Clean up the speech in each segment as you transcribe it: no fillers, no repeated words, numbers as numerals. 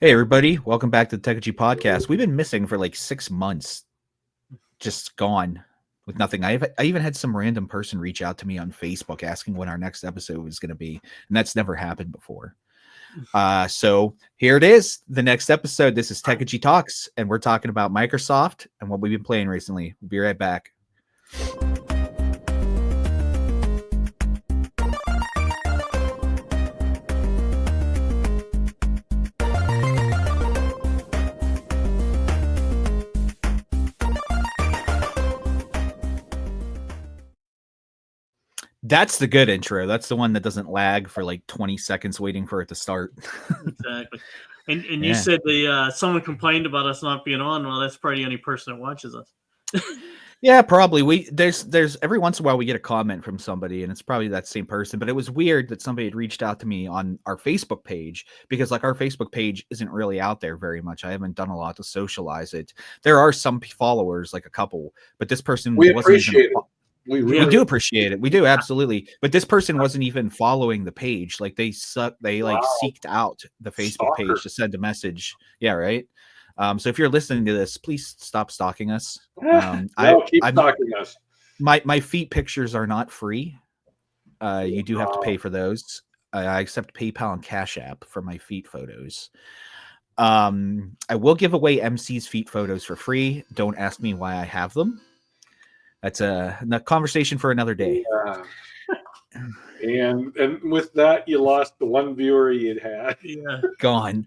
Hey, everybody. Welcome back to the Techegy Podcast. We've been missing for like 6 months, just gone with nothing. I even had some random person reach out to me on Facebook asking when our next episode was going to be, and that's never happened before. So here it is, the next episode. This is Techegy Talks, and we're talking about Microsoft and what we've been playing recently. We'll be right back. That's the good intro. That's the one that doesn't lag for like 20 seconds waiting for it to start. Exactly. And you said someone complained about us not being on. Well, that's probably the only person that watches us. Yeah, probably. There's every once in a while we get a comment from somebody, and it's probably that same person. But it was weird that somebody had reached out to me on our Facebook page because like our Facebook page isn't really out there very much. I haven't done a lot to socialize it. There are some followers, like a couple, but this person we appreciate it. We do appreciate it. We do, absolutely. But this person wasn't even following the page. Like they seeked out the Facebook page to send a message. Yeah, right. So if you're listening to this, please stop stalking us. Keep stalking us. My feet pictures are not free. You do have to pay for those. I accept PayPal and Cash App for my feet photos. I will give away MC's feet photos for free. Don't ask me why I have them. That's a conversation for another day. Yeah. And with that, you lost the one viewer you'd had. Yeah. Gone.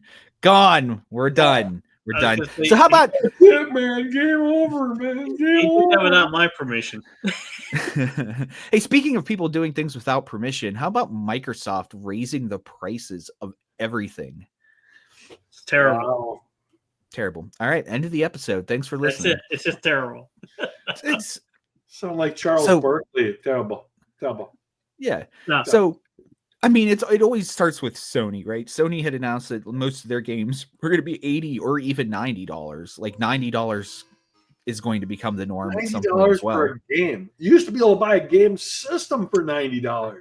We're done. We're done. So how about man? Game over, man. Game over. Without my permission. Hey, speaking of people doing things without permission, how about Microsoft raising the prices of everything? It's terrible. Wow. Terrible. All right, end of the episode. Thanks for listening. That's it. It's just terrible. It's sound like Charles Barkley. Terrible. Yeah. No. So, I mean, it always starts with Sony, right? Sony had announced that most of their games were going to be $80 or even $90. Like $90 is going to become the norm at some point as well. For a game. You used to be able to buy a game system for $90.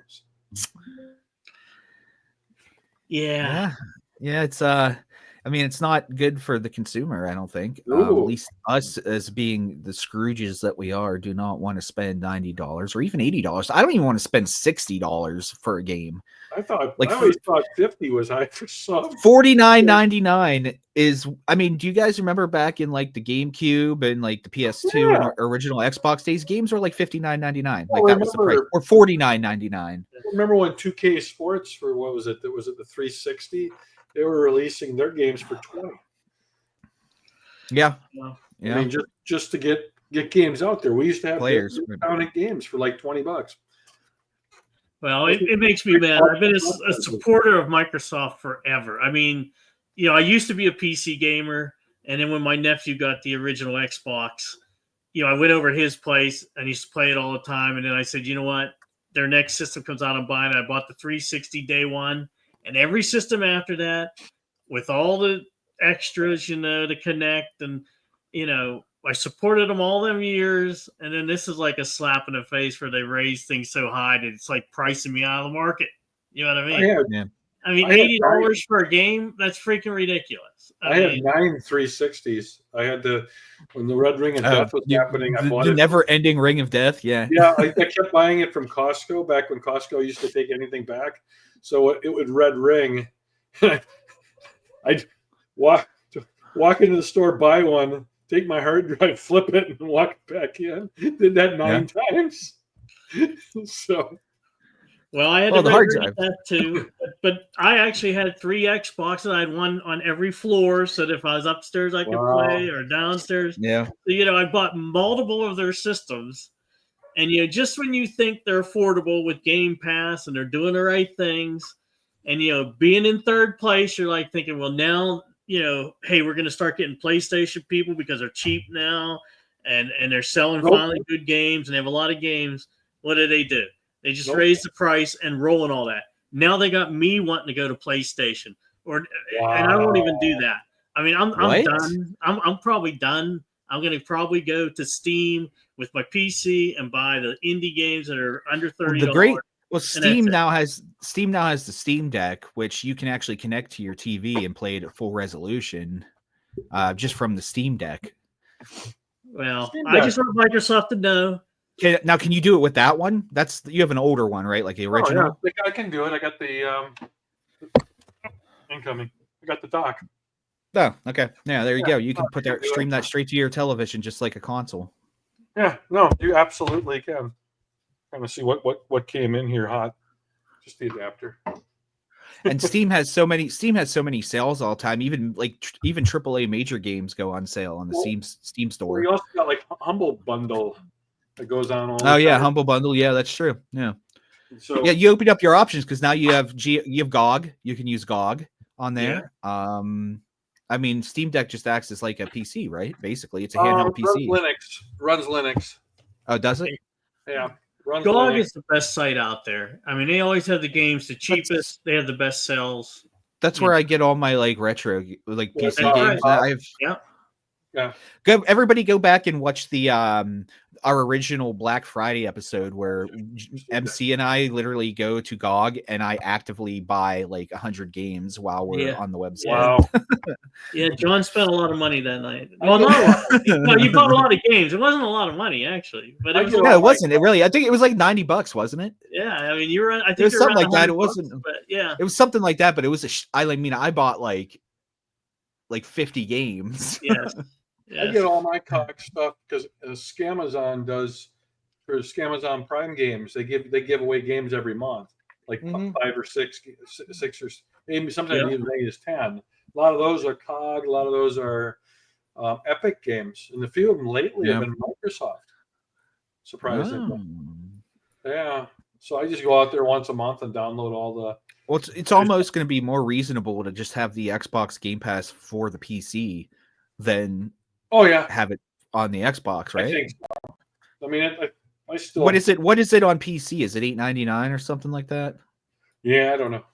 Yeah. It's I mean, it's not good for the consumer, I don't think. At least us, as being the Scrooges that we are, do not want to spend $90 or even $80. I don't even want to spend $60 for a game. I always thought 50 was high for some. $49.99 is. I mean, do you guys remember back in like the GameCube and like the PS2 and original Xbox days? Games were like $59.99. Like that was the price, or $49.99. Remember when 2K Sports for what was it? That was it the 360. They were releasing their games for $20. Yeah. I mean, just to get games out there. We used to have players discounted games for like $20. Well, it makes me mad. I've been a supporter of Microsoft forever. I mean, I used to be a PC gamer, and then when my nephew got the original Xbox, I went over to his place and used to play it all the time. And then I said, you know what? Their next system comes out, I'm buying it. I bought the 360 day one. And every system after that, with all the extras, to connect, and I supported them all them years. And then this is like a slap in the face where they raise things so high that it's like pricing me out of the market. You know what I mean? I mean, $80 for a game—that's freaking ridiculous. I had 9 360s. I had when the Red Ring of Death was happening. I bought the never-ending Ring of Death. Yeah, I kept buying it from Costco back when Costco used to take anything back. So it would red ring. I'd walk into the store, buy one, take my hard drive, flip it, and walk back in. Did that 9 times. So, well, I had the hard drive that too, but I actually had 3 Xboxes. I had one on every floor, so that if I was upstairs, I could play, or downstairs. Yeah. So, I bought multiple of their systems. And, just when you think they're affordable with Game Pass and they're doing the right things and, being in third place, you're like thinking, well, now, hey, we're going to start getting PlayStation people because they're cheap now and they're selling finally good games and they have a lot of games. What do? They just raise the price and rolling all that. Now they got me wanting to go to PlayStation and I won't even do that. I mean, I'm done. I'm probably done. I'm going to probably go to Steam with my PC and buy the indie games that are under $30. Well, And that's Steam now has the Steam Deck, which you can actually connect to your TV and play it at full resolution, just from the Steam Deck. Well, Steam I Deck. just want Microsoft to know. Now, can you do it with that one? You have an older one, right? Like the original. Oh, yeah. I can do it. I got the incoming. I got the dock. Oh, okay. Yeah, there you go. You can I can do stream it. that straight to your television, just like a console. Yeah, no, you absolutely can. Trying to see what came in here hot. Just the adapter. And Steam has so many sales all the time. Even AAA major games go on sale on the Steam store. We also got like Humble Bundle that goes on all. Oh yeah, Humble Bundle. Yeah, that's true. Yeah. So Yeah, you opened up your options because now you have GOG. You can use GOG on there. Yeah. I mean, Steam Deck just acts as like a PC, right? Basically, it's a handheld PC. Runs Linux. Oh, does it? Yeah. Runs GOG Linux. is the best site out there. I mean, they always have the games the cheapest. They have the best sales. That's where I get all my like retro PC games. Yeah. Everybody go back and watch the our original Black Friday episode where MC and I literally go to GOG and I actively buy like 100 games while we're on the website. Wow. Yeah, John spent a lot of money that night. Well, not a lot. No, you bought a lot of games. It wasn't a lot of money actually, but it was. No, it wasn't. It really. I think it was like $90, wasn't it? Yeah, I mean, you were. I think it was something like that. It bucks, wasn't. But yeah, it was something like that. But it was. I bought like 50 games. Yes. I get all my COG stuff because Scamazon does for Scamazon Prime games. They give away games every month, like 5 or 6 or maybe sometimes even as many as 10. A lot of those are COG. A lot of those are Epic games, and a few of them lately have been Microsoft. Surprisingly, yeah. So I just go out there once a month and download all the. Well, it's almost going to be more reasonable to just have the Xbox Game Pass for the PC than have it on the Xbox, right? I think so. I mean, I still. What is it? What is it on PC? Is it $8.99 or something like that? Yeah, I don't know.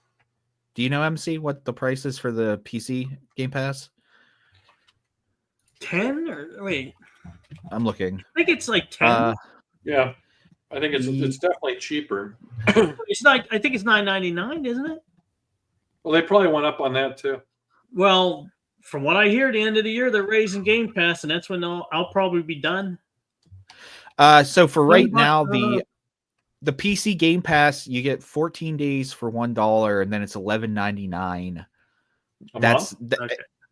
Do you know, MC, what the price is for the PC Game Pass? 10 or wait? I'm looking. I think it's like 10. Yeah, I think it's definitely cheaper. It's not. I think it's $9.99, isn't it? Well, they probably went up on that too. Well, from what I hear, at the end of the year they're raising Game Pass, and that's when I'll probably be done. So for right now, the PC Game Pass, you get 14 days for $1, and then it's $11.99. That's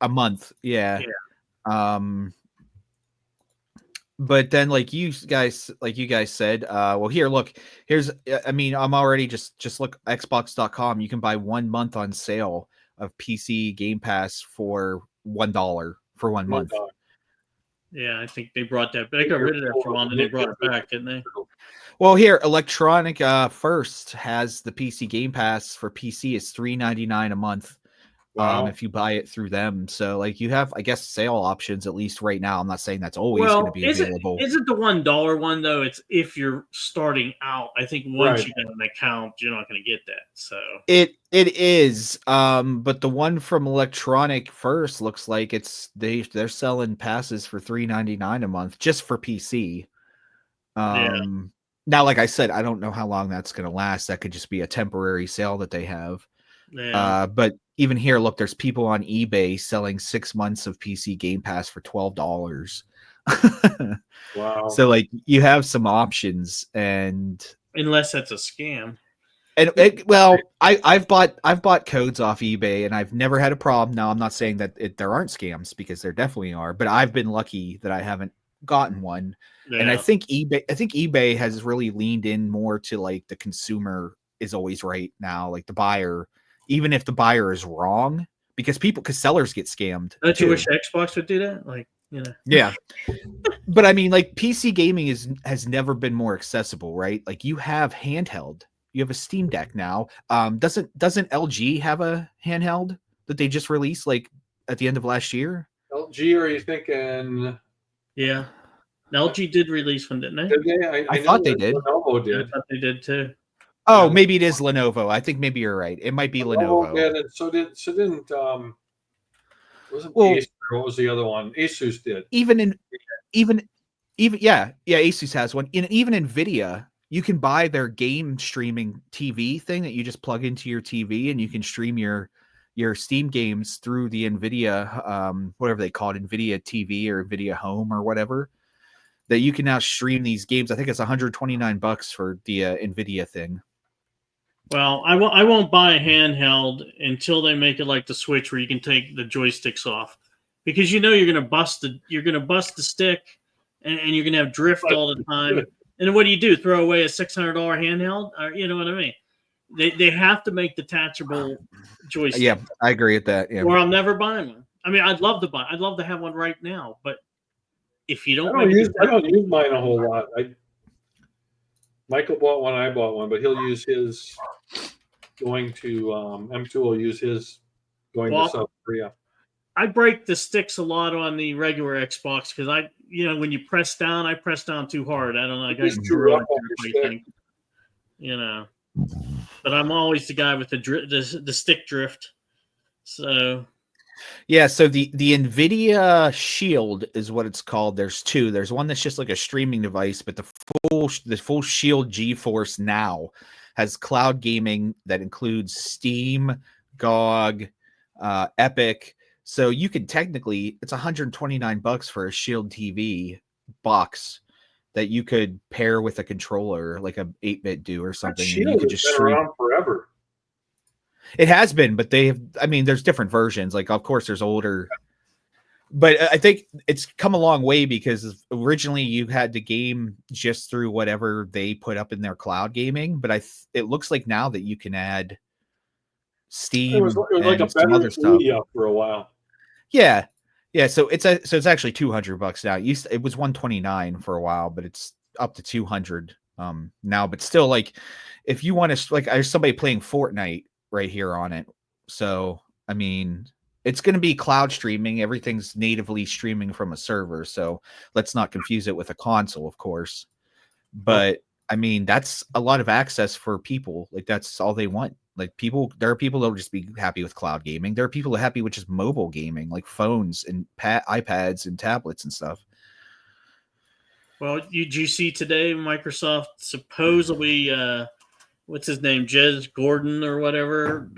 a month. Yeah. But then, like you guys said, well, here's, I mean, I'm already just look Xbox.com. You can buy 1 month on sale of PC Game Pass for $1 for 1 month. Yeah, I think they brought that. They got rid of that for a while, and they brought it back, didn't they? Well, here, Electronic First has the PC Game Pass for PC is $3.99 a month. Wow. If you buy it through them. So like you have, I guess, sale options at least right now. I'm not saying that's always going to be available. Isn't the $1 one though? It's if you're starting out. I think once you get an account, you're not going to get that. So it is. But the one from Electronic First looks like they're selling passes for $3.99 a month just for PC. Now, like I said, I don't know how long that's going to last. That could just be a temporary sale that they have. Yeah. But even here, look, there's people on eBay selling 6 months of PC Game Pass for $12. Wow. So like you have some options, and unless that's a scam. And I've bought codes off eBay and I've never had a problem. Now I'm not saying that there aren't scams, because there definitely are, but I've been lucky that I haven't gotten one. Yeah. And I think eBay has really leaned in more to like the consumer is always right now, like the buyer, even if the buyer is wrong, because sellers get scammed. Don't you wish Xbox would do that? Like, you know. Yeah. But I mean, like PC gaming has never been more accessible, right? Like you have handheld. You have a Steam Deck now. Doesn't LG have a handheld that they just released like at the end of last year? LG, or are you thinking? Yeah, LG did release one, didn't they? Did they? I thought they did. Lenovo did. I thought they did too. Oh, yeah. Maybe it is Lenovo. I think maybe you're right. It might be Lenovo. Yeah, didn't wasn't Acer, what was the other one? Asus did. Even Asus has one. Even Nvidia you can buy their game streaming TV thing that you just plug into your TV, and you can stream your Steam games through the NVIDIA, whatever they call it, NVIDIA TV or NVIDIA Home or whatever. That you can now stream these games. I think it's $129 for the NVIDIA thing. Well, I won't buy a handheld until they make it like the Switch, where you can take the joysticks off, because you're gonna bust the stick, and you're gonna have drift all the time. And then what do? Throw away a $600 handheld? Or, you know what I mean? They have to make detachable joysticks. Yeah, I agree with that. Yeah. Or I'm never buying one. I mean, I'd love to have one right now, but if you don't, I don't use mine a whole lot. Michael bought one, I bought one, but he'll use his going to M2 will use his going to South Korea. I break the sticks a lot on the regular Xbox because when you press down, I press down too hard. I don't know. I got but I'm always the guy with the stick drift. So. Yeah, so the NVIDIA Shield is what it's called. There's two. There's one that's just like a streaming device, but the full Shield GeForce Now has cloud gaming that includes Steam, GOG, Epic. So you can technically, it's $129 for a Shield TV box that you could pair with a controller, like a 8-bit do or something. Shield and you could has just been around forever. It has been, but there's different versions. Like, of course, there's older, but I think it's come a long way because originally you had to game just through whatever they put up in their cloud gaming. But it looks like now that you can add Steam. It was like a better media for a while. Yeah. So it's actually $200 now. It was $129 for a while, but it's up to $200 now. But still, like, if you want to, like, there's somebody playing Fortnite right here on it. So, I mean, it's going to be cloud streaming. Everything's natively streaming from a server. So let's not confuse it with a console, of course. But I mean, that's a lot of access for people. Like, that's all they want. Like, there are people that will just be happy with cloud gaming. There are people that are happy with just mobile gaming, like phones and iPads and tablets and stuff. Well, did you see today Microsoft supposedly what's his name, Jez Gordon or whatever,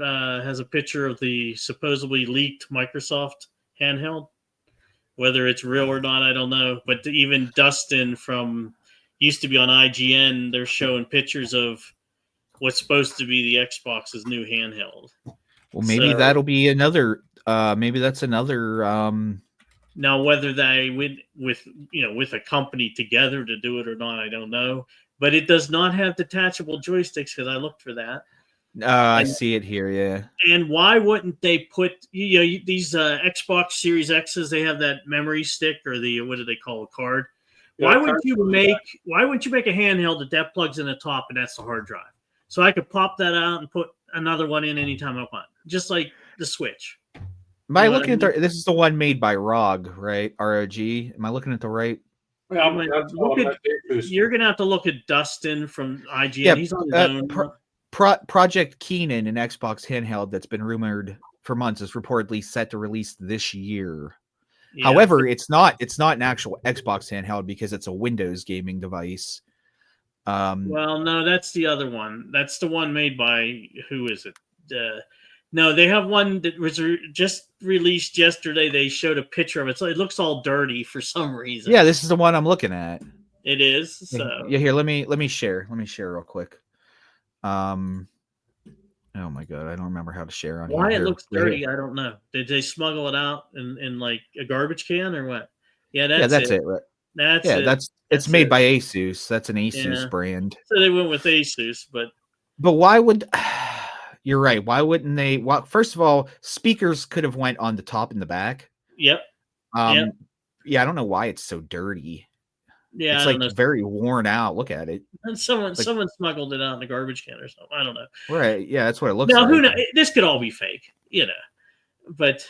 has a picture of the supposedly leaked Microsoft handheld. Whether it's real or not, I don't know. But even Dustin used to be on IGN, they're showing pictures of what's supposed to be the Xbox's new handheld. Well, maybe that'll be another. Maybe that's another. Now, whether they went with a company together to do it or not, I don't know. But it does not have detachable joysticks because I looked for that. I see it here, yeah. And why wouldn't they put these Xbox Series X's? They have that memory stick or what do they call a card? Why wouldn't you make a handheld that plugs in the top and that's the hard drive? So I could pop that out and put another one in anytime I want, just like the Switch. Am I looking at this is the one made by ROG, right? ROG. Am I looking at the right? Yeah, you're gonna have to look at Dustin from IGN. Yeah, he's on his own. Project Keenan, an Xbox handheld that's been rumored for months, is reportedly set to release this year. Yeah. However, it's not an actual Xbox handheld because it's a Windows gaming device. Well, no, that's the other one. That's the one made by who is it? No, they have one that was just released yesterday. They showed a picture of it. So it looks all dirty for some reason. Yeah, this is the one I'm looking at. It is. So yeah, here, let me share. Let me share real quick. Oh my god, I don't remember how to share on here. Why it looks dirty, here. I don't know. Did they smuggle it out in like a garbage can or what? Yeah, that's it. Right? That's it. It's made by Asus. That's an Asus brand. So they went with Asus, but why would you're right. Why wouldn't they? Well, first of all, speakers could have went on the top and the back. Yep. Yeah, I don't know why it's so dirty. Yeah, it's like very worn out. Look at it. And someone smuggled it out in a garbage can or something. I don't know. Right. Yeah, that's what it looks like. Now, who knows? This could all be fake, But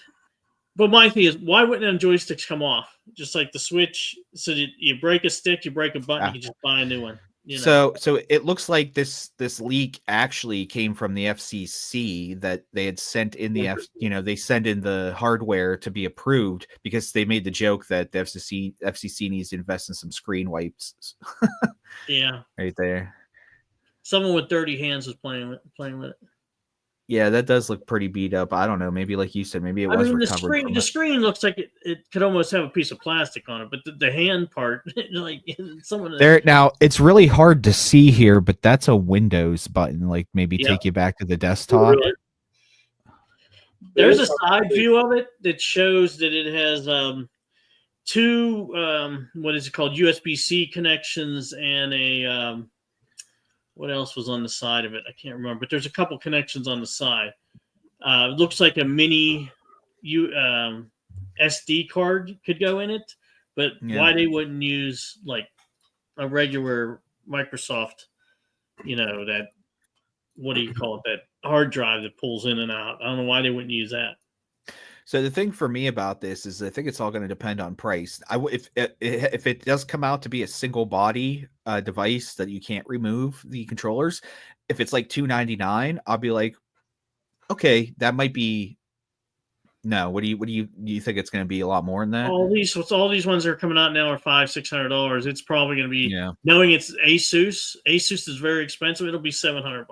my thing is, why wouldn't them joysticks come off? Just like the Switch. So you break a stick, you break a button, you can just buy a new one. So it looks like this leak actually came from the FCC, that they had sent in they send in the hardware to be approved because they made the joke that the FCC needs to invest in some screen wipes. Yeah, right there. Someone with dirty hands was playing with it. Yeah, that does look pretty beat up. I don't know. Maybe like you said, maybe it I was mean, recovered from the it. screen looks like it could almost have a piece of plastic on it, but the hand part, like someone There now, it's really hard to see here, but that's a Windows button. Like maybe Yeah. take you back to the desktop. Really? There's a side view of it that shows that it has two what is it called, USB-C connections, and a what else was on the side of it? I can't remember, but there's a couple connections on the side. It looks like a mini SD card could go in it, but Yeah. why they wouldn't use like a regular Microsoft, that, what do you call it, that hard drive that pulls in and out? I don't know why they wouldn't use that. So the thing for me about this is I think it's all going to depend on price. If it does come out to be a single body device that you can't remove the controllers, if it's like $299, I'll be like, okay, that might be. No, what do you think it's going to be a lot more than that? All these ones that are coming out now are $500-$600. It's probably going to be, Yeah. knowing it's Asus. Asus is very expensive. It'll be $700.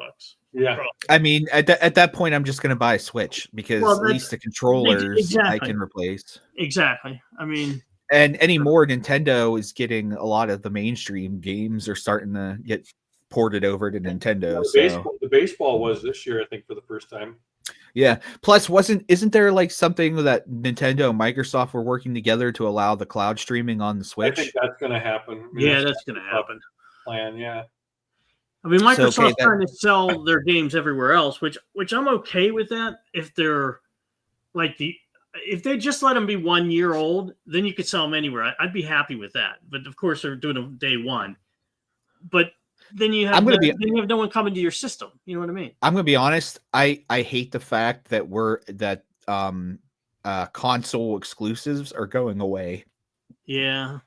Yeah. Probably. I mean, at that point, I'm just going to buy a Switch because at least the controllers I can replace. Exactly. I mean, and anymore, Nintendo is getting a lot of the mainstream games are starting to get ported over to Nintendo. The baseball was this year, I think, for the first time. Yeah. Plus, isn't there like something that Nintendo and Microsoft were working together to allow the cloud streaming on the Switch? I think that's going to happen. That's going to happen. Plan, yeah. I mean, Microsoft's trying to sell their games everywhere else, which I'm okay with that. If they're like if they just let them be 1 year old, then you could sell them anywhere. I'd be happy with that. But of course, they're doing them day one. But then you have no one coming to your system. You know what I mean? I'm going to be honest. I hate the fact that console exclusives are going away. Yeah.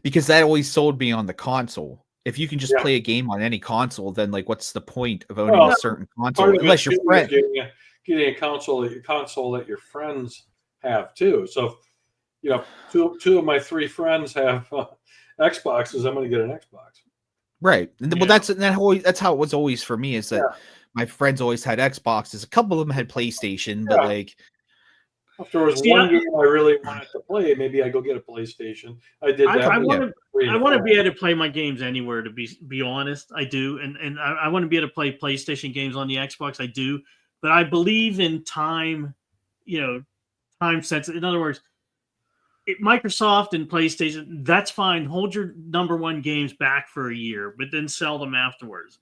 Because that always sold me on the console. If you can just play a game on any console, then like, what's the point of owning a certain console unless your friend getting a console that your friends have too? So, two of my three friends have Xboxes. I'm going to get an Xbox. Right. Well, that's how it was always for me. Is that my friends always had Xboxes. A couple of them had PlayStation, but like. If there was one game I really wanted to play, maybe I go get a PlayStation. I did that. I want to be able to play my games anywhere. To be honest, I do, and I want to be able to play PlayStation games on the Xbox. I do, but I believe in time. Time sensitive. In other words, Microsoft and PlayStation, that's fine. Hold your number one games back for a year, but then sell them afterwards.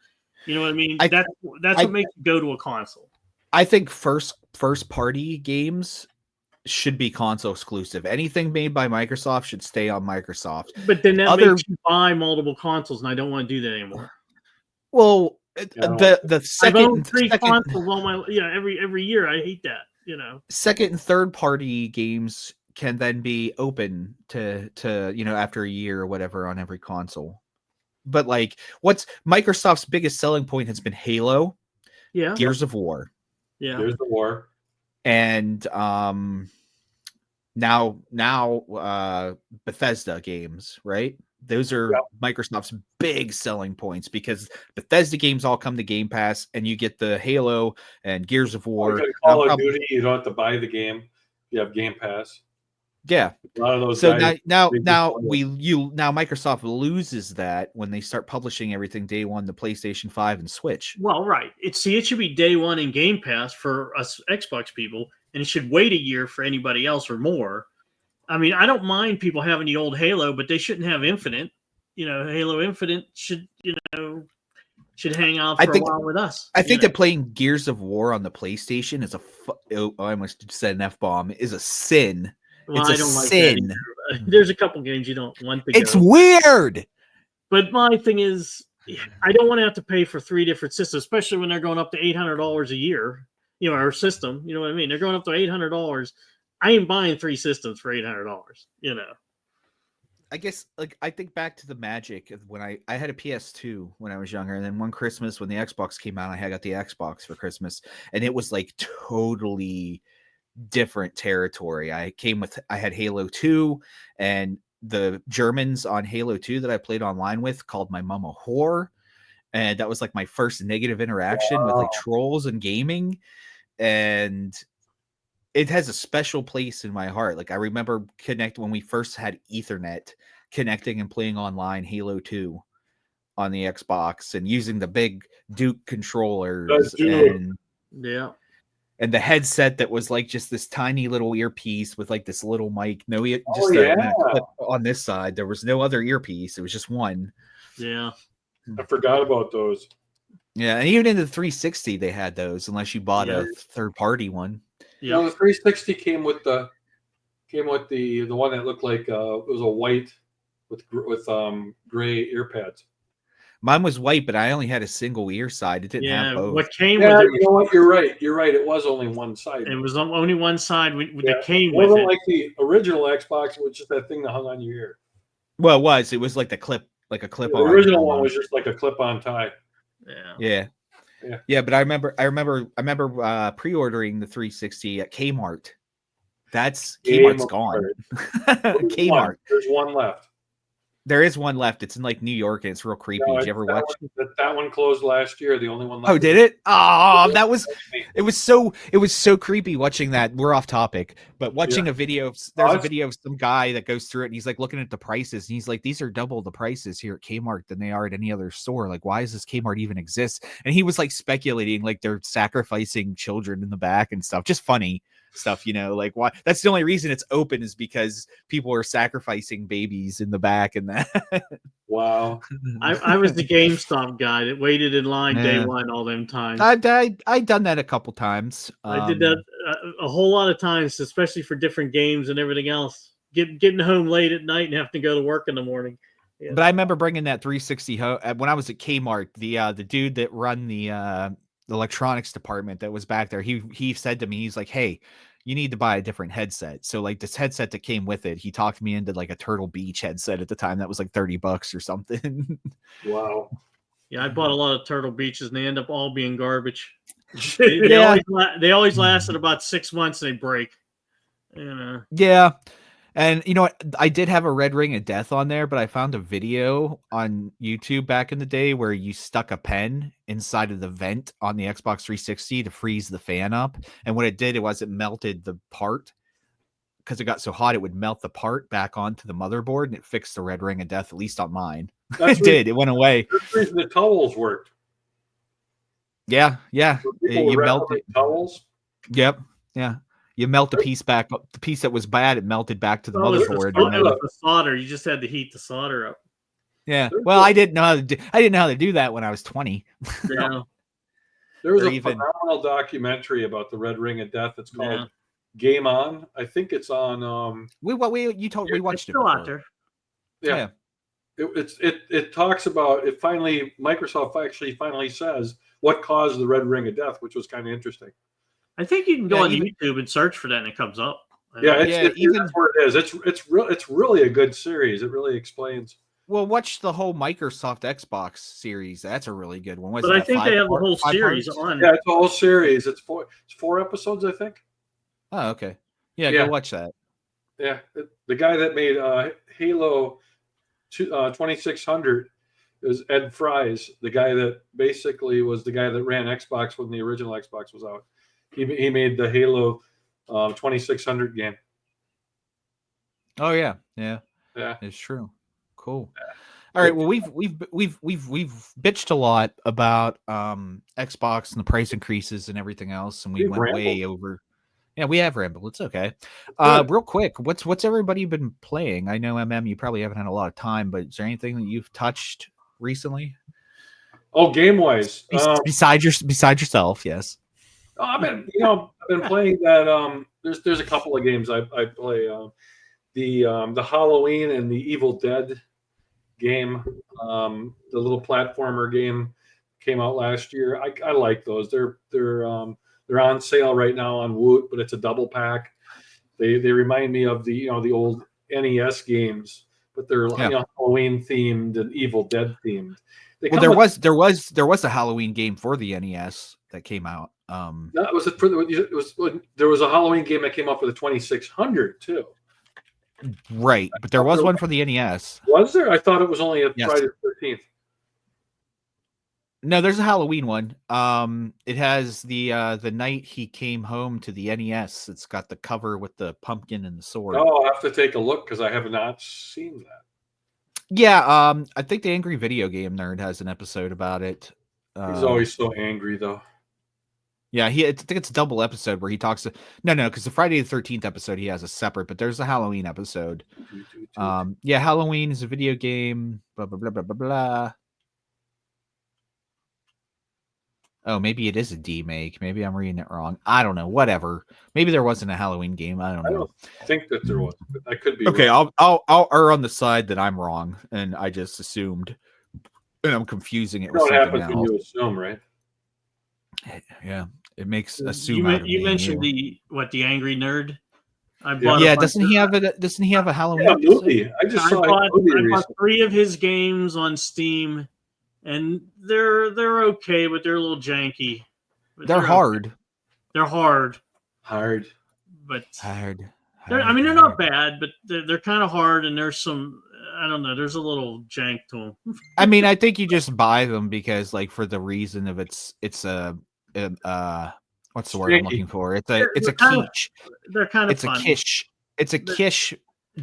You know what I mean? That's what makes you go to a console. I think first party games should be console exclusive. Anything made by Microsoft should stay on Microsoft. But then that makes you buy multiple consoles, and I don't want to do that anymore. Well, the second, I've owned three consoles all my every year. I hate that. Second and third party games can then be open to after a year or whatever on every console. But like, what's Microsoft's biggest selling point has been Halo, Gears of War, Gears of War. And now Bethesda games, right? Those are Microsoft's big selling points because Bethesda games all come to Game Pass, and you get the Halo and Gears of War. Call of Duty, you don't have to buy the game. You have Game Pass. Yeah. A lot of those. So now Microsoft loses that when they start publishing everything day one, the PlayStation 5 and Switch. Well, right. It should be day one in Game Pass for us Xbox people, and it should wait a year for anybody else or more. I mean, I don't mind people having the old Halo, but they shouldn't have Infinite. Halo Infinite should hang out for a while with us. I think that playing Gears of War on the PlayStation is I almost said an F-bomb, is a sin. Well, it's a sin. There's a couple games you don't want to. It's weird. But my thing is, I don't want to have to pay for three different systems, especially when they're going up to $800 a year. Our system. You know what I mean? They're going up to $800. I ain't buying three systems for $800. I guess, like, I think back to the magic of when I had a PS2 when I was younger, and then one Christmas when the Xbox came out, I got the Xbox for Christmas, and it was like totally different territory. I had Halo 2, and the Germans on Halo 2 that I played online with called my mom a whore, and that was like my first negative interaction with like trolls and gaming, and it has a special place in my heart. Like I remember when we first had Ethernet, connecting and playing online Halo 2 on the Xbox and using the big Duke controllers and the headset that was like just this tiny little earpiece with like this little mic. No, a clip on this side. There was no other earpiece. It was just one. Yeah. I forgot about those. Yeah, and even in the 360 they had those, unless you bought a third party one. Yeah, the 360 came with the one that looked like it was a white with gray ear pads. Mine was white, but I only had a single ear side. It didn't have both. What came with it? You know what? You're right. It was only one side. It was only one side that came with it. It wasn't like the original Xbox, which is that thing that hung on your ear. Well, it was. It was like a clip on. The original one was just like a clip-on tie. Yeah. But I remember pre-ordering the 360 at Kmart. Kmart's gone. Kmart. There's one left. There is one left. It's in like New York, and it's real creepy. Did you ever watch it? That one closed last year. The only one left. Oh, did it? Oh, it was so creepy watching that. We're off topic, but watching a video. There's a video of some guy that goes through it, and he's like looking at the prices, and he's like, "These are double the prices here at Kmart than they are at any other store. Like, why does this Kmart even exist?" And he was like speculating, like they're sacrificing children in the back and stuff. Just funny stuff, like why that's the only reason it's open is because people are sacrificing babies in the back and that. Wow. I was the GameStop guy that waited in line day one all them times. I've done that a couple times. I did that a whole lot of times, especially for different games and everything else. Getting home late at night and having to go to work in the morning. Yeah. But I remember bringing that 360 when I was at Kmart. The dude that run the electronics department that was back there, he said to me, he's like, "Hey, you need to buy a different headset." So like this headset that came with it, he talked me into like a Turtle Beach headset at the time that was like $30 or something. Wow. Yeah, I bought a lot of Turtle Beaches and they end up all being garbage. They always lasted about 6 months and they break. Yeah. And you know what? I did have a red ring of death on there, but I found a video on YouTube back in the day where you stuck a pen inside of the vent on the Xbox 360 to freeze the fan up. And what it did, it melted the part. Because it got so hot, it would melt the part back onto the motherboard, and it fixed the red ring of death, at least on mine. It did. It went away. That's the reason the towels worked. Yeah. You melted towels. Yep. Yeah. You melt the piece back up. The piece that was bad, it melted back to the motherboard. The solder. You just had to heat the solder up. Yeah. Well, I didn't know how to do that when I was 20. Yeah. There was a phenomenal documentary about the Red Ring of Death. It's called Game On. I think it's on. We watched it out there. Yeah. It talks about it. Microsoft finally says what caused the Red Ring of Death, which was kind of interesting. I think you can go on YouTube and search for that, and it comes up. That's where it is. It's really a good series. It really explains. Well, watch the whole Microsoft Xbox series. That's a really good one. But I think they have the whole series on. Yeah, it's a whole series. It's four episodes, I think. Oh, okay. Yeah, go watch that. Yeah, the guy that made Halo 2600 is Ed Fries, the guy that basically was the guy that ran Xbox when the original Xbox was out. He made the Halo 2600 game. Oh yeah, it's true. Cool. All right. Well, we've bitched a lot about Xbox and the price increases and everything else, and we went way over. Yeah, we have rambled. It's okay. Real quick, what's everybody been playing? I know you probably haven't had a lot of time, but is there anything that you've touched recently? Oh, game wise, besides yourself, yes. I've been playing that. There's a couple of games I play. The Halloween and the Evil Dead game, the little platformer game, came out last year. I like those. They're on sale right now on Woot, but it's a double pack. They remind me of the old NES games, but they're Halloween themed and Evil Dead themed. There was a Halloween game for the NES that came out. There was a Halloween game that came up with a 2600 too. Right, but there was one for the NES. Was there? I thought it was only a Friday the 13th. No, there's a Halloween one. It has the night he came home to the NES. It's got the cover with the pumpkin and the sword. Oh, I'll have to take a look because I have not seen that. Yeah, I think the Angry Video Game Nerd has an episode about it. He's always so angry, though. Yeah, I think it's a double episode where he talks to no, because the Friday the 13th episode he has a separate, but there's a Halloween episode. Yeah, Halloween is a video game. Blah blah blah blah blah blah. Oh, maybe it is a D-make. Maybe I'm reading it wrong. I don't know. Whatever. Maybe there wasn't a Halloween game. I don't know. I don't think that there was. But I could be okay. wrong. I'll err on the side that I'm wrong, and I just assumed, and I'm confusing it with something happens else. when you assume, right? Yeah, it makes assume. You mentioned the Angry Nerd. Doesn't he have a Halloween movie? I just saw I bought 3 of his games on Steam. And they're okay, but they're a little janky. They're hard. Okay. They're hard. But they're not bad, but they're kind of hard, and there's some, I don't know, there's a little jank to them. I mean, I think you just buy them because, like, for the reason of it's a what's the word I'm looking for? It's a quiche. They're kind of fun. It's a quiche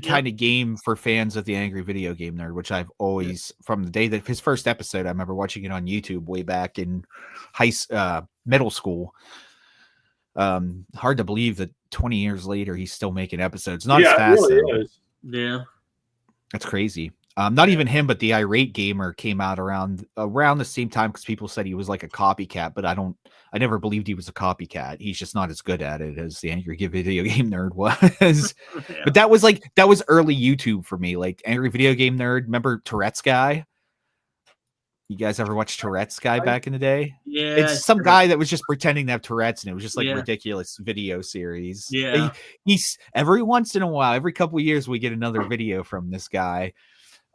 kind of game for fans of the Angry Video Game Nerd, which I've always, from the day that his first episode, I remember watching it on YouTube way back in middle school. Hard to believe that 20 years later he's still making episodes. Not as fast. It really is. Yeah, that's crazy. Not even him, but the Irate Gamer came out around the same time because people said he was like a copycat, but I never believed he was a copycat. He's just not as good at it as the Angry Video Game Nerd was. Yeah. But that was early YouTube for me. Like Angry Video Game Nerd. Remember Tourette's Guy? You guys ever watch Tourette's Guy back in the day? Yeah. It's some guy that was just pretending to have Tourette's, and it was just like ridiculous video series. Yeah. He's every once in a while, every couple of years, we get another video from this guy.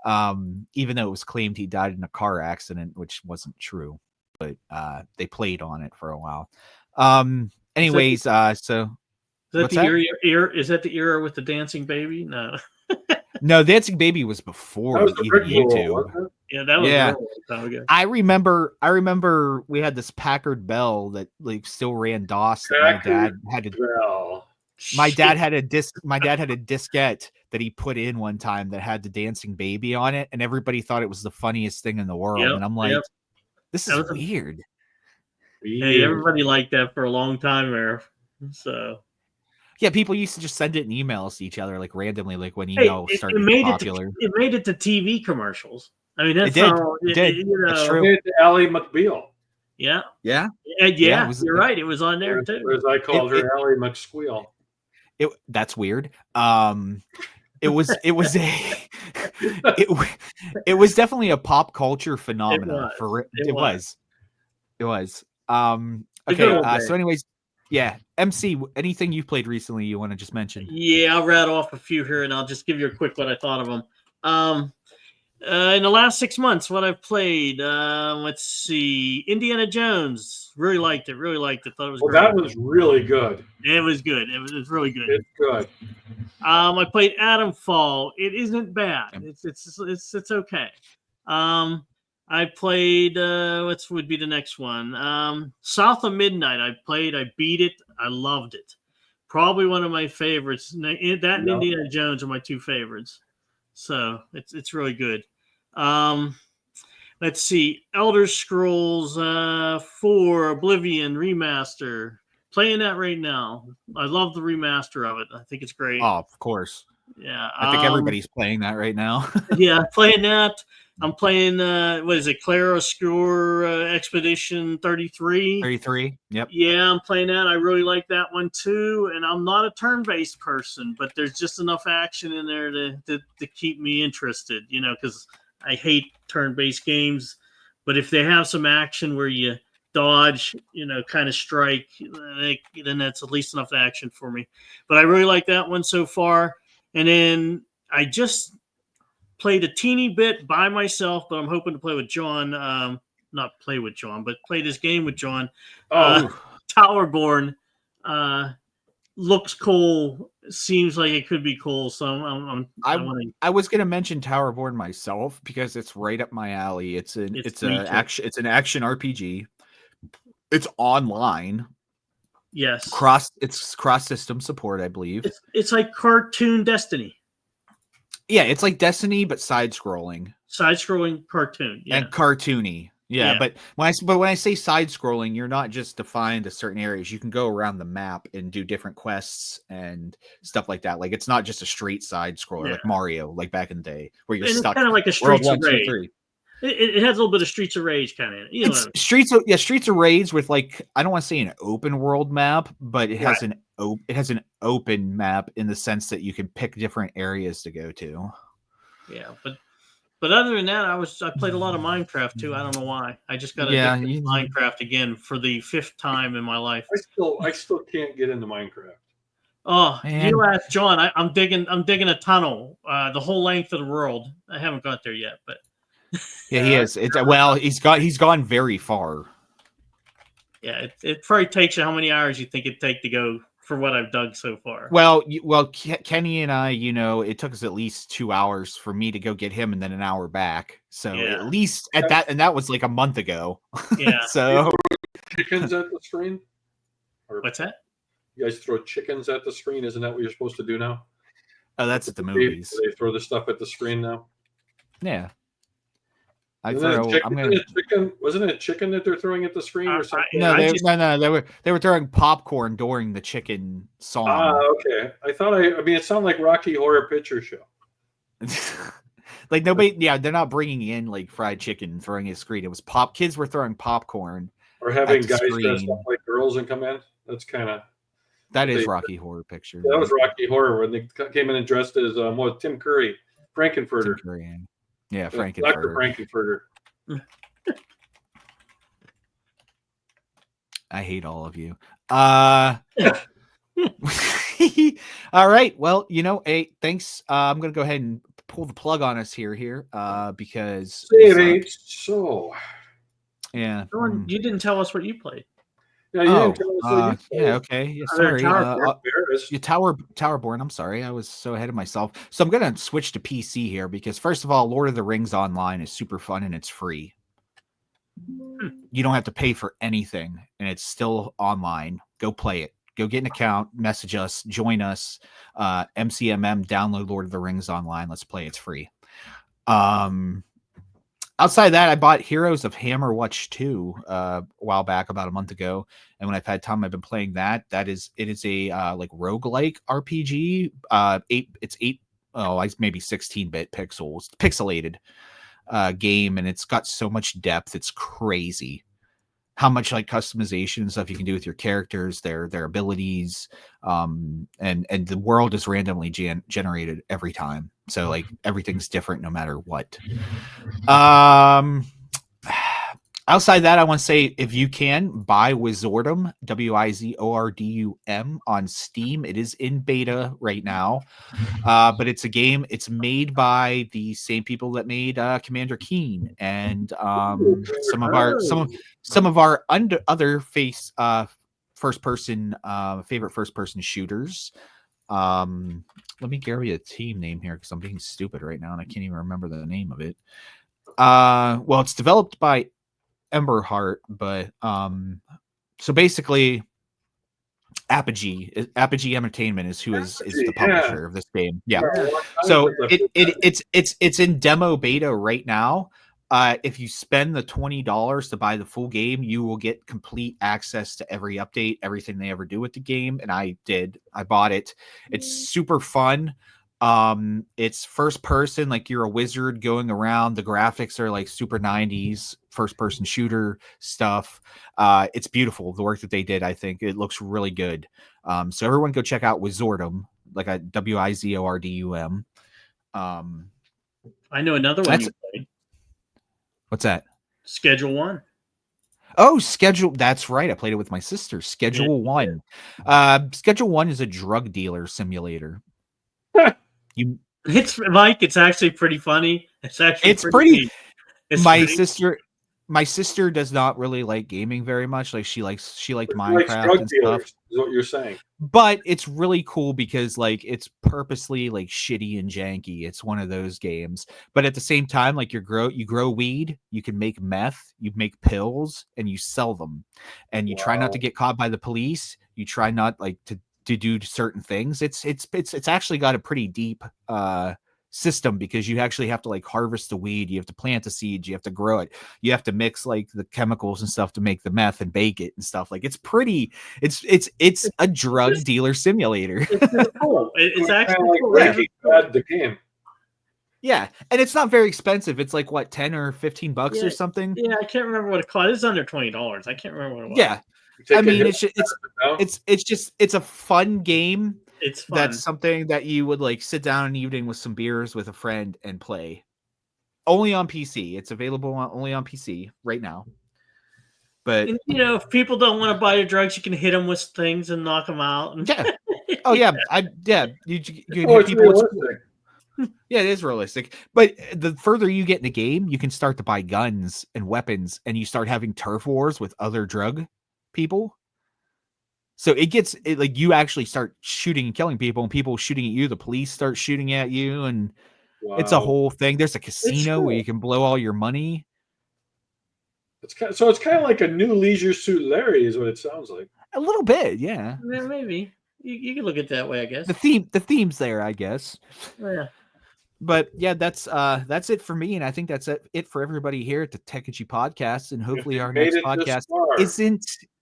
Even though it was claimed he died in a car accident, which wasn't true, but they played on it for a while. Anyways, so is that the era with the dancing baby? No. No, Dancing Baby was before even YouTube. Yeah, that was a long time ago. I remember we had this Packard Bell that like still ran DOS that my dad had to. My dad had a diskette that he put in one time that had the Dancing Baby on it, and everybody thought it was the funniest thing in the world. And I'm like, this is weird. Hey, everybody liked that for a long time there. So yeah, people used to just send it in emails to each other, like randomly, like when email started to be popular. It made it to TV commercials. I mean, that's it did. You know, that's true. It did Ally McBeal. Yeah. Yeah. You're right. It was on there too. Or as I called her, Ally McSqueal. That's weird. It was definitely a pop culture phenomenon. It was. Okay. So anyways, yeah. MC, anything you've played recently you want to just mention? Yeah, I'll rattle off a few here, and I'll just give you a quick what I thought of them. In the last 6 months, what I've played, let's see, Indiana Jones. Really liked it. Thought it was great. That was really good. It was good. It was really good. It's good. I played Adam Fall. It isn't bad. It's okay. I played what would be the next one? South of Midnight. I beat it. I loved it. Probably one of my favorites. That and Indiana Jones are my 2 favorites. So it's really good. Let's see. Elder Scrolls 4 Oblivion remaster. Playing that right now. I love the remaster of it. I think it's great. Oh, of course. Yeah. I think everybody's playing that right now. Yeah, playing that. I'm playing what is it? Claroscure Expedition 33. 33. Yep. Yeah, I'm playing that. I really like that one too. And I'm not a turn-based person, but there's just enough action in there to keep me interested, you know, because I hate turn-based games. But if they have some action where you dodge, you know, kind of strike, then that's at least enough action for me. But I really like that one so far. And then I just played a teeny bit by myself, but I'm hoping to play with John. Not play with John, but play this game with John. Towerborn looks cool. seems like it could be cool. So I was gonna mention Towerborn myself because it's right up my alley. It's an action RPG. It's online. Yes. It's cross system support, I believe. It's like cartoon Destiny. Yeah, it's like Destiny but side scrolling. Side scrolling cartoon. Yeah. And cartoony. Yeah, but when I say side scrolling, you're not just defined to certain areas. You can go around the map and do different quests and stuff like that. Like it's not just a straight side scroller like Mario, like back in the day, where you're stuck. It's kind of like a Streets of Rage. It has a little bit of Streets of Rage kind of. Streets of Rage with like I don't want to say an open world map, but it has an open map in the sense that you can pick different areas to go to. Yeah, but other than that, I played a lot of Minecraft too. I don't know why. I just got addicted to Minecraft again for the 5th time in my life. I still can't get into Minecraft. Oh, man. You asked John. I'm digging a tunnel the whole length of the world. I haven't got there yet, but yeah, he is. He's gone very far. Yeah, it probably takes you how many hours you think it'd take to go for what I've dug so far. Well, Kenny and I, it took us at least 2 hours for me to go get him and then an hour back. So at least at that, and that was like a month ago. Yeah. So chickens at the screen? What's that? You guys throw chickens at the screen? Isn't that what you're supposed to do now? Oh, that's at the movies. They throw the stuff at the screen now? Yeah. Wasn't it a chicken that they're throwing at the screen or something? No, they were throwing popcorn during the chicken song. Okay. I mean, it sounded like Rocky Horror Picture Show. Like nobody, they're not bringing in like fried chicken and throwing it at the screen. It was kids were throwing popcorn. Or having guys dressed up like girls and come in. That's kind of. That is Rocky Horror Picture. That was Rocky Horror when they came in and dressed as Tim Curry, Frankenfurter. Tim Curry. Yeah, Frankenfurter. Dr. Frankenfurter. I hate all of you. All right. Well, hey, thanks. I'm gonna go ahead and pull the plug on us here, because it ain't so. Yeah. You didn't tell us what you played. Yeah, you didn't tell us what you played. Yeah, okay. Yeah, sorry. Towerborn. I'm sorry. I was so ahead of myself. So I'm gonna switch to PC here because first of all, Lord of the Rings Online is super fun and it's free. You don't have to pay for anything, and it's still online. Go play it. Go get an account, message us, join us. MCMM, download Lord of the Rings Online. Let's play. It's free. Outside of that, I bought Heroes of Hammerwatch 2 a while back, about a month ago. And when I've had time, I've been playing that. It is a like roguelike RPG. It's maybe 16-bit pixelated game, and it's got so much depth. It's crazy how much like customization and stuff you can do with your characters, their abilities, and the world is randomly generated every time. So like everything's different no matter what. Outside that, I want to say if you can buy Wizordum, Wizordum on Steam. It is in beta right now, but it's a game. It's made by the same people that made Commander Keen and some of our other first person favorite first person shooters. Let me give you a team name here because I'm being stupid right now and I can't even remember the name of it. Well, it's developed by Emberheart, but so basically Apogee Entertainment is the publisher of this game. Yeah. So it's in demo beta right now. If you spend the $20 to buy the full game, you will get complete access to every update, everything they ever do with the game. And I bought it. It's super fun. It's first person, like you're a wizard going around. The graphics are like super 90s first person shooter stuff. It's beautiful. The work that they did, I think it looks really good. So everyone go check out Wizordum, like a Wizordum. I know another one you played. What's that? Schedule 1. Oh, that's right. I played it with my sister. Schedule 1. Schedule 1 is a drug dealer simulator. It's Mike. It's actually pretty funny. It's pretty. My sister my sister does not really like gaming very much. Like she liked It's like Minecraft drug and stuff. dealers, is what you're saying. But it's really cool because like it's purposely like shitty and janky. It's one of those games. But at the same time, like you grow weed, you can make meth, you make pills, and you sell them. And you try not to Wow. get caught by the police. You try not like to do certain things. It's actually got a pretty deep system because you actually have to like harvest the weed, you have to plant the seeds, you have to grow it, you have to mix like the chemicals and stuff to make the meth and bake it and stuff. Like it's pretty, it's a drug dealer simulator. It's really cool. It's actually kind of like cool. Breaking Bad, the game. Yeah, and it's not very expensive. It's like what, 10 or 15 bucks Yeah, or something. Yeah, I can't remember what it cost. It's under $20. I can't remember what it was. Yeah, Take I a mean hit it's a fun game. It's fun. That's something that you would like sit down an evening with some beers with a friend and play. Only on PC. It's available only on PC right now. But And, if people don't want to buy your drugs, you can hit them with things and knock them out. And yeah. Oh yeah. You Oh, hit it's people with, realistic. yeah, it is realistic. But the further you get in the game, you can start to buy guns and weapons, and you start having turf wars with other drug people. So it gets like you actually start shooting and killing people, and people shooting at you. The police start shooting at you, and it's a Wow. whole thing. There's a casino where you can blow all your money. It's kind of like a new Leisure Suit Larry, is what it sounds like. A little bit, yeah. Yeah, maybe you can look at it that way, I guess. The theme's there, I guess. Yeah. But yeah, that's it for me, and I think that's it for everybody here at the Techegy Podcast. And hopefully our next podcast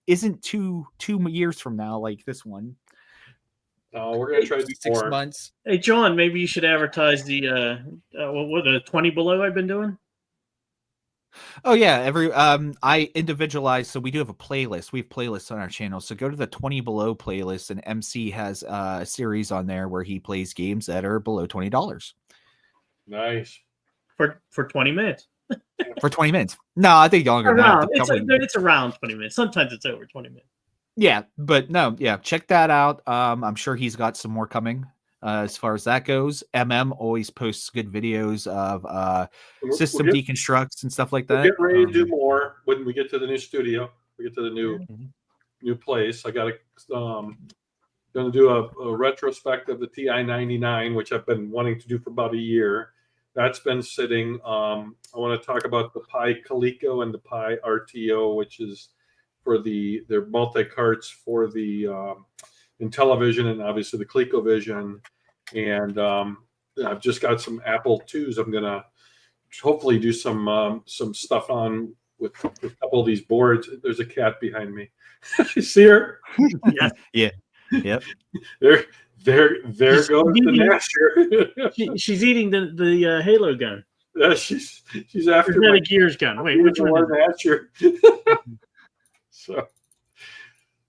isn't two years from now like this one. No, we're gonna try to do 6 more. months. Hey, John, maybe you should advertise the what the 20 below I've been doing. Oh yeah, I individualize, so we do have a playlist. We have playlists on our channel. So go to the 20 below playlist, and MC has a series on there where he plays games that are below $20. Nice. For 20 minutes. For 20 minutes. No, I think longer than that. It's around 20 minutes. Sometimes it's over 20 minutes. Yeah, but no, yeah, check that out. I'm sure he's got some more coming. As far as that goes, always posts good videos of system deconstructs and stuff like that. We're getting ready to do more when we get to the new studio. We get to the new place. I got going to do a retrospective of the TI-99, which I've been wanting to do for about a year. That's been sitting. I want to talk about the Pi Coleco and the Pi RTO, which is for their multi-carts for the in television and obviously the ColecoVision. And I've just got some Apple IIs. I'm gonna hopefully do some stuff on with a couple of these boards. There's a cat behind me. You see her? Yeah. Yep. There goes the Nasher. She's eating the Halo gun. Yeah, she's after my Gears gun. Wait, which one? Nasher. So,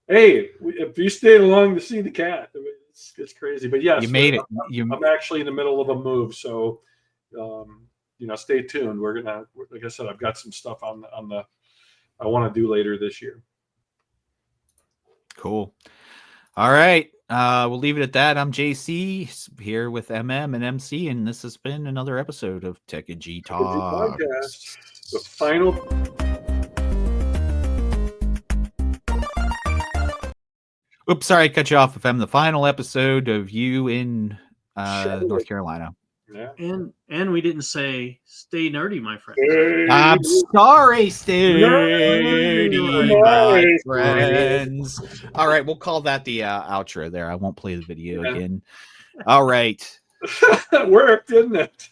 hey, if you stayed along to see the cat, I mean, it's crazy. But yes, you made it. I'm actually in the middle of a move, so stay tuned. We're gonna, like I said, I've got some stuff on the I want to do later this year. Cool. All right. We'll leave it at that. I'm JC here with MM and MC, and this has been another episode of Techegy Talks. Podcast, the final. Oops, sorry, I cut you off. If I'm the final episode of you in North Carolina. Yeah. And we didn't say stay nerdy, my friend. I'm sorry, stay nerdy, my friends. All right, we'll call that the outro there. I won't play the video again. All right. That worked, didn't it?